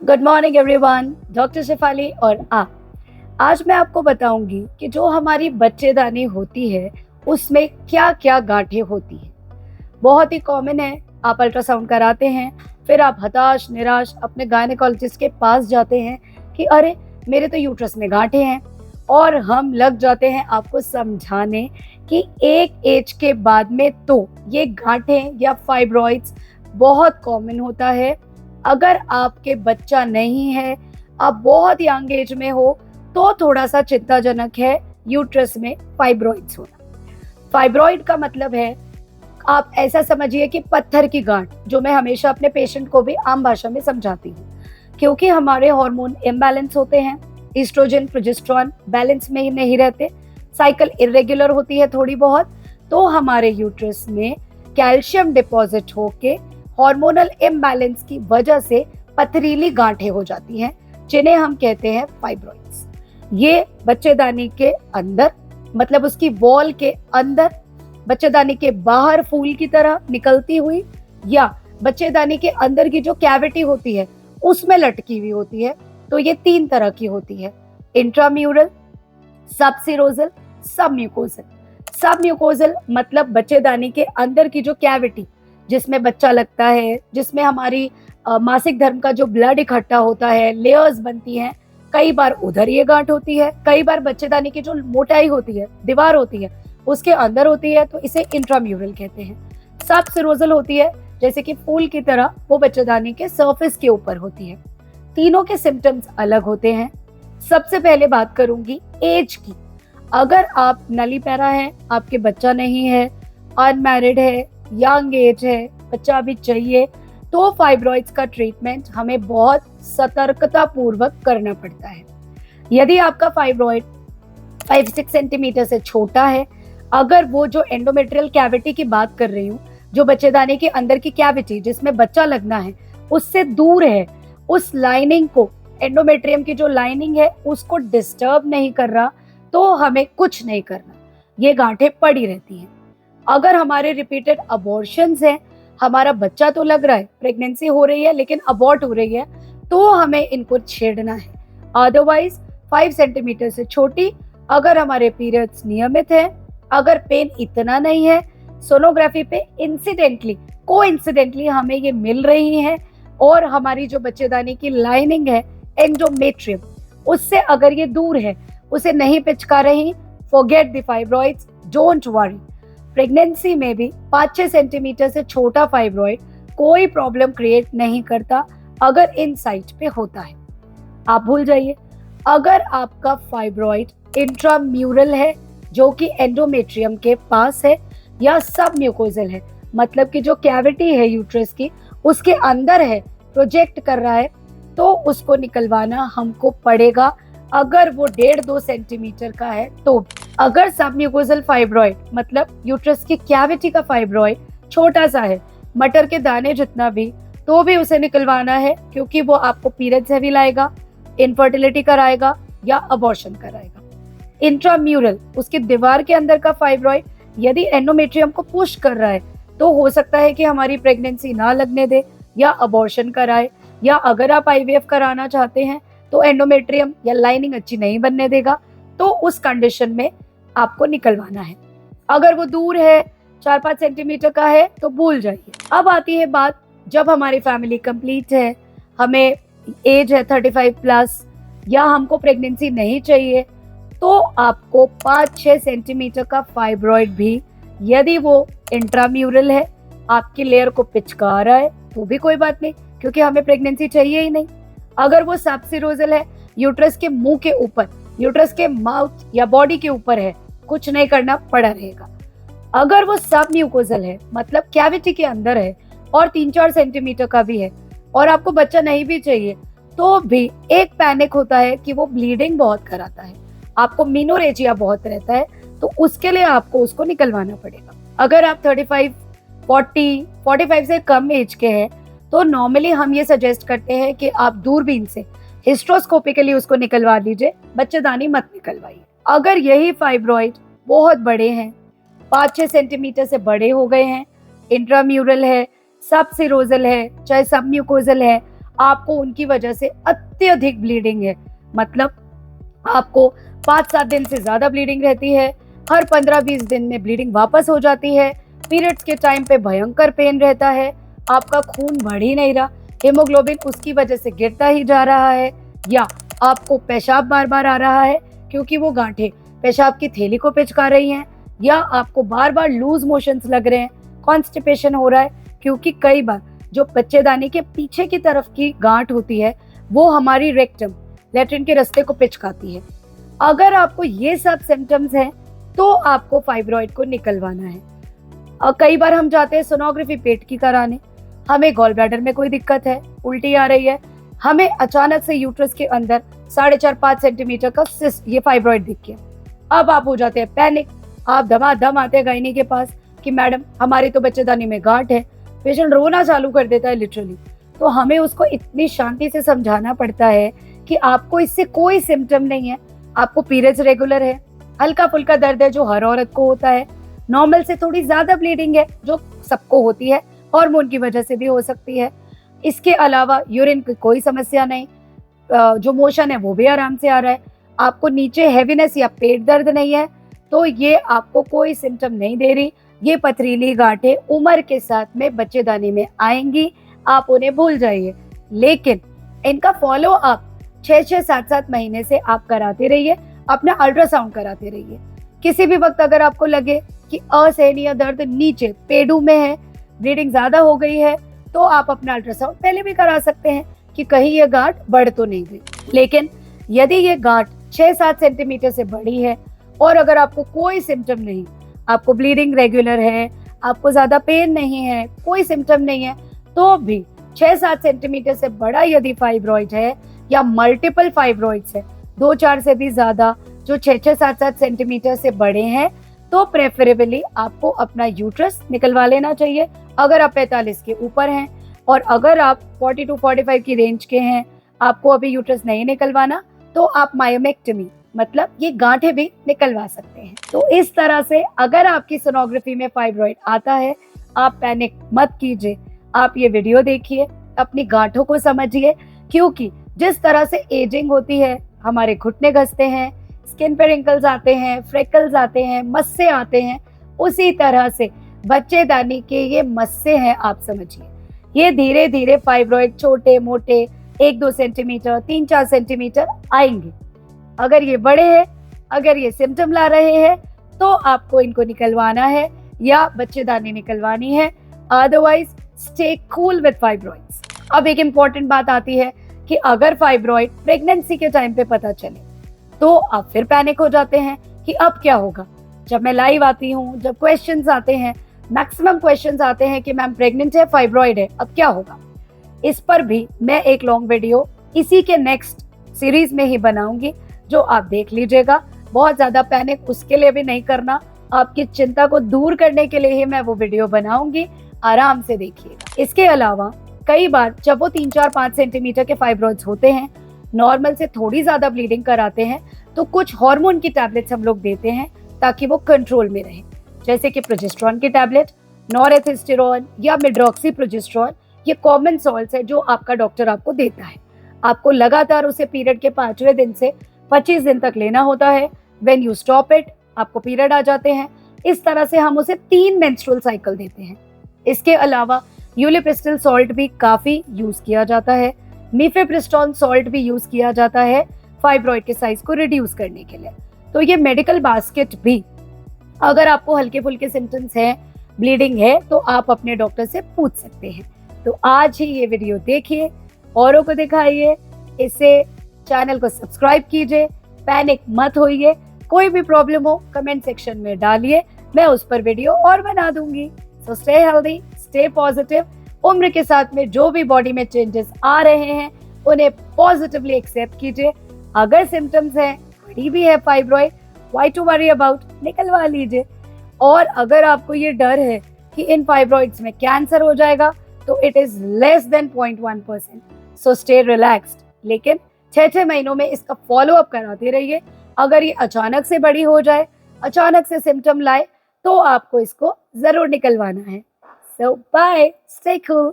Good morning everyone, doctor Shefali और आप। आज मैं आपको बताऊंगी कि जो हमारी बच्चेदानी होती है उसमें क्या क्या गांठें होती हैं। बहुत ही कॉमन है। आप अल्ट्रासाउंड कराते हैं, फिर आप हताश निराश अपने गायनेकोलॉजिस्ट के पास जाते हैं कि अरे मेरे तो यूट्रस में गांठें हैं, और हम लग जाते हैं आपको समझाने कि एक एज के बाद में तो ये गांठें या फाइब्रॉइड्स बहुत कॉमन होता है। अगर आपके बच्चा नहीं है, आप बहुत यंग एज में हो, तो थोड़ा सा चिंताजनक है यूट्रस में फाइब्रॉइड्स होना। फाइब्रॉइड का मतलब है, आप ऐसा समझिए कि पत्थर की गांठ, जो मैं हमेशा अपने पेशेंट को भी आम भाषा में समझाती हूँ। क्योंकि हमारे हार्मोन इम्बैलेंस होते हैं, ईस्ट्रोजन प्रोजेस्टेरॉन बैलेंस में ही नहीं रहते, साइकिल इरेगुलर होती है थोड़ी बहुत, तो हमारे यूट्रस में कैल्शियम डिपॉजिट होके हार्मोनल इम्बैलेंस की वजह से पथरीली गांठें हो जाती हैं, जिन्हें हम कहते हैं फाइब्रॉइड्स। ये बच्चेदानी के अंदर, मतलब उसकी वॉल के अंदर, बच्चेदानी के बाहर फूल की तरह निकलती हुई, या बच्चेदानी के अंदर की जो कैविटी होती है उसमें लटकी हुई होती है। तो ये तीन तरह की होती है: इंट्राम्यूरल, सबसिरोजल, सबम्यूकोजल। सबम्यूकोजल मतलब बच्चेदानी के अंदर की जो कैविटी, जिसमें बच्चा लगता है, जिसमें हमारी मासिक धर्म का जो ब्लड इकट्ठा होता है, लेयर्स बनती हैं। कई बार उधर ये गांठ होती है, कई बार बच्चेदानी की जो मोटाई होती है, दीवार होती है, उसके अंदर होती है, तो इसे इंट्राम्यूरल कहते हैं। सबसिरोजल होती है, जैसे कि फूल की तरह, वो बच्चेदानी के सरफेस के ऊपर होती है। तीनों के सिम्टम्स अलग होते हैं। सबसे पहले बात करूंगी एज की। अगर आप नली पैरा है, आपके बच्चा नहीं है, अनमैरिड है, यंग एज है, बच्चा अभी चाहिए, तो फाइब्रॉइड्स का ट्रीटमेंट हमें बहुत सतर्कता पूर्वक करना पड़ता है। यदि आपका फाइब्रॉइड 5-6 सेंटीमीटर से छोटा है, अगर वो जो एंडोमेट्रियल कैविटी की बात कर रही हूँ, जो बच्चेदानी के अंदर की कैविटी जिसमें बच्चा लगना है, उससे दूर है, उस लाइनिंग को, एंडोमेट्रियम की जो लाइनिंग है उसको डिस्टर्ब नहीं कर रहा, तो हमें कुछ नहीं करना, ये गांठें पड़ी रहती हैं। अगर हमारे रिपीटेड अबॉर्शंस हैं, हमारा बच्चा तो लग रहा है, प्रेगनेंसी हो रही है लेकिन अबॉर्ट हो रही है, तो हमें इनको छेड़ना है। अदरवाइज 5 सेंटीमीटर से छोटी, अगर हमारे पीरियड्स नियमित है, अगर पेन इतना नहीं है, सोनोग्राफी पे इंसिडेंटली कोइंसिडेंटली हमें ये मिल रही है, और हमारी जो बच्चेदानी की लाइनिंग है, एंडोमेट्रियम, उससे अगर ये दूर है, उसे नहीं पिचका रही, forget the fibroids, don't worry. Pregnancy में भी 5-6 सेंटीमीटर से छोटा फाइब्रॉइड कोई प्रॉब्लम क्रिएट नहीं करता, अगर इन साइट पे होता है। आप भूल जाइए। अगर आपका फाइब्रॉइड इंट्राम्यूरल है, जो कि एंडोमेट्रियम के पास है, या सबम्यूकोजल है, मतलब कि जो कैविटी है यूट्रस की उसके अंदर है, प्रोजेक्ट कर रहा है, तो उसको निकलवाना हमको पड़ेगा। अगर वो 1.5-2 सेंटीमीटर का है तो। अगर सबम्यूकोजल फाइब्रॉइड, मतलब यूट्रस की कैविटी का फाइब्रॉइड छोटा सा है, मटर के दाने जितना भी, तो भी उसे निकलवाना है, क्योंकि वो आपको पीरियड्स हेवी लाएगा, इनफर्टिलिटी कराएगा या अबॉर्शन कराएगा। इंट्राम्यूरल, उसकी दीवार के अंदर का फाइब्रॉइड, यदि एंडोमेट्रियम को पुश कर रहा है, तो हो सकता है कि हमारी प्रेगनेंसी ना लगने दे या अबॉर्शन कराए, या अगर आप आईवीएफ कराना चाहते हैं तो एंडोमेट्रियम या लाइनिंग अच्छी नहीं बनने देगा, तो उस कंडीशन में आपको निकलवाना है। अगर वो दूर है, 4-5 सेंटीमीटर का है, तो भूल जाइए। अब आती है बात, जब हमारी फैमिली कंप्लीट है, हमें एज है 35 प्लस, या हमको प्रेगनेंसी नहीं चाहिए, तो आपको 5-6 सेंटीमीटर का फाइब्रॉइड भी, यदि वो इंट्राम्यूरल है, आपकी लेयर को पिचका रहा है, तो भी कोई बात नहीं, क्योंकि हमें प्रेगनेंसी चाहिए ही नहीं। अगर वो सबसिरोजल है, यूट्रस के मुंह के ऊपर, यूट्रस के माउथ या बॉडी के ऊपर है, कुछ नहीं करना, पड़ा रहेगा। अगर वो सबम्यूकोजल है, मतलब कैविटी के अंदर है, और 3-4 सेंटीमीटर का भी है, और आपको बच्चा नहीं भी चाहिए, तो भी एक पैनिक होता है कि वो ब्लीडिंग बहुत कराता है, आपको मीनोरेजिया बहुत रहता है, तो उसके लिए आपको उसको निकलवाना पड़ेगा। अगर आप 35, 40, 45 से कम एज के हैं, तो नॉर्मली हम ये सजेस्ट करते हैं कि आप दूरबीन से हिस्ट्रोस्कोपिकली उसको निकलवा लीजिए, बच्चेदानी मत निकलवाइए। अगर यही फाइब्रॉइड बहुत बड़े हैं, 5-6 सेंटीमीटर से बड़े हो गए हैं, इंट्राम्यूरल है, सबसिरोजल है, चाहे सबम्यूकोजल है, आपको उनकी वजह से अत्यधिक ब्लीडिंग है, मतलब आपको 5-7 दिन से ज्यादा ब्लीडिंग रहती है, हर 15-20 दिन में ब्लीडिंग वापस हो जाती है, पीरियड्स के टाइम पे भयंकर पेन रहता है, आपका खून बढ़ ही नहीं रहा, हेमोग्लोबिन उसकी वजह से गिरता ही जा रहा है, या आपको पेशाब बार बार आ रहा है क्योंकि वो गांठें पेशाब की थैली को पिचका रही हैं, या आपको बार बार लूज मोशंस लग रहे हैं, कॉन्स्टिपेशन हो रहा है, क्योंकि कई बार जो बच्चेदानी के पीछे की तरफ की गांठ होती है वो हमारी रेक्टम लैट्रिन के रास्ते को पिचकाती है। अगर आपको ये सब सिम्टम्स हैं तो आपको फाइब्रॉइड को निकलवाना है। और कई बार हम जाते हैं सोनोग्राफी पेट की कराने, हमें गॉल ब्लैडर में कोई दिक्कत है, उल्टी आ रही है, हमें अचानक से यूट्रस के अंदर 4.5-5 सेंटीमीटर का सिस्ट, ये फाइब्रॉइड दिख गया। अब आप हो जाते हैं पैनिक, आप धमाधम आते हैं गायनी के पास कि मैडम हमारी तो बच्चेदानी में गांठ है, पेशेंट रोना चालू कर देता है लिटरली। तो हमें उसको इतनी शांति से समझाना पड़ता है कि आपको इससे कोई सिम्टम नहीं है, आपको पीरियड्स रेगुलर है, हल्का फुल्का दर्द है जो हर औरत को होता है, नॉर्मल से थोड़ी ज्यादा ब्लीडिंग है जो सबको होती है, हार्मोन की वजह से भी हो सकती है, इसके अलावा यूरिन की कोई समस्या नहीं, जो मोशन है वो भी आराम से आ रहा है, आपको नीचे हैवीनेस या पेट दर्द नहीं है, तो ये आपको कोई सिम्टम नहीं दे रही। ये पथरीली गांठें उम्र के साथ में बच्चेदानी में आएंगी, आप उन्हें भूल जाइए, लेकिन इनका फॉलो अप 6-6, 7-7 महीने से आप कराते रहिए, अपना अल्ट्रासाउंड कराते रहिए। किसी भी वक्त अगर आपको लगे कि असहनीय दर्द नीचे पेडू में है, ब्लीडिंग ज्यादा हो गई है, तो आप अपना अल्ट्रासाउंड पहले भी करा सकते हैं कि कहीं ये गांठ बढ़ तो नहीं गई। लेकिन यदि ये गांठ 6-7 सेंटीमीटर से बड़ी है और अगर आपको कोई सिम्टम नहीं, आपको ब्लीडिंग रेगुलर है, आपको ज्यादा पेन नहीं है, कोई सिम्टम नहीं है, तो भी 6-7 सेंटीमीटर से बड़ा यदि फाइब्रॉइड है या मल्टीपल फाइब्रॉइड्स है, 2-4 से भी ज्यादा जो 6-6, 7-7 सेंटीमीटर से बड़े हैं, तो प्रेफरेबली आपको अपना यूट्रस निकलवा लेना चाहिए अगर आप 45 के ऊपर हैं। और अगर आप 40-45 की रेंज के हैं, आपको अभी यूट्रस नहीं निकलवाना, तो आप मायोमेक्टमी मतलब ये गांठें भी निकलवा सकते हैं। तो इस तरह से अगर आपकी सोनोग्राफी में फाइब्रॉइड आता है, आप पैनिक मत कीजिए, आप ये वीडियो देखिए, अपनी गांठों को समझिए, क्योंकि जिस तरह से एजिंग होती है, हमारे घुटने घसते हैं, स्किन पे रिंकल्स आते हैं, फ्रेकल्स आते हैं, मस्से आते हैं, उसी तरह से बच्चेदानी के ये मस्से हैं, आप समझिए। ये धीरे धीरे फाइब्रॉइड छोटे मोटे 1-2 सेंटीमीटर 3-4 सेंटीमीटर आएंगे। अगर ये बड़े हैं, अगर ये सिम्टम ला रहे हैं, तो आपको इनको निकलवाना है या बच्चेदानी निकलवानी है, otherwise stay cool with fibroids. अब एक इम्पॉर्टेंट बात आती है कि अगर फाइब्रॉइड प्रेगनेंसी के टाइम पे पता चले तो आप फिर पैनिक हो जाते हैं कि अब क्या होगा। जब मैं लाइव आती हूँ, जब क्वेश्चंस आते हैं, मैक्सिमम क्वेश्चंस आते हैं कि मैम प्रेग्नेंट है, फाइब्रॉइड है, अब क्या होगा। इस पर भी मैं एक लॉन्ग वीडियो इसी के नेक्स्ट सीरीज में ही बनाऊंगी, जो आप देख लीजिएगा। बहुत ज्यादा पैनिक उसके लिए भी नहीं करना, आपकी चिंता को दूर करने के लिए ही मैं वो वीडियो बनाऊंगी, आराम से देखिएगा। इसके अलावा कई बार जब वो 3-4-5 सेंटीमीटर के फाइब्रॉइड्स होते हैं, नॉर्मल से थोड़ी ज्यादा ब्लीडिंग कराते हैं, तो कुछ हार्मोन की टैबलेट्स हम लोग देते हैं ताकि वो कंट्रोल में रहे, जैसे कि प्रोजेस्टेरॉन की टैबलेट, नॉरेथिस्टेरॉन या मिड्रॉक्सी प्रोजेस्टेरॉन। ये कॉमन सॉल्ट्स है जो आपका डॉक्टर आपको देता है। आपको लगातार उसे पीरियड के 5वें दिन से 25 दिन तक लेना होता है। व्हेन यू स्टॉप इट, आपको पीरियड आ जाते हैं। इस तरह से हम उसे 3 मेंस्ट्रुअल साइकिल देते हैं। इसके अलावा यूलिप्रिस्टिल सॉल्ट भी काफी यूज किया जाता है, मीफेप्रिस्टोन सॉल्ट भी यूज किया जाता है फाइब्रॉइड के साइज को रिड्यूस करने के लिए। तो ये मेडिकल बास्केट भी, अगर आपको हल्के फुल्के सिम्टम्स हैं, ब्लीडिंग है, तो आप अपने डॉक्टर से पूछ सकते हैं। तो आज ही ये वीडियो देखिए, औरों को दिखाइए, इससे चैनल को सब्सक्राइब कीजिए, पैनिक मत होइए। कोई भी प्रॉब्लम हो कमेंट सेक्शन में डालिए, मैं उस पर वीडियो और बना दूंगी। So stay healthy, stay positive. उम्र के साथ में जो भी बॉडी में चेंजेस आ रहे हैं, उन्हें पॉजिटिवली एक्सेप्ट कीजिए। अगर सिम्टम्स हैं, बड़ी भी है fibroid, why to worry about, निकलवा लीजिए। और अगर आपको ये डर है कि इन फाइब्रॉइड्स में कैंसर हो जाएगा, तो it is less than 0.1%, so stay relaxed. लेकिन 6-6 महीनों में इसका फॉलो अप कराते रहिए। अगर ये अचानक से बड़ी हो जाए, अचानक से सिम्टम लाए, तो आपको इसको जरूर निकलवाना है। सो बाय, स्टे कूल।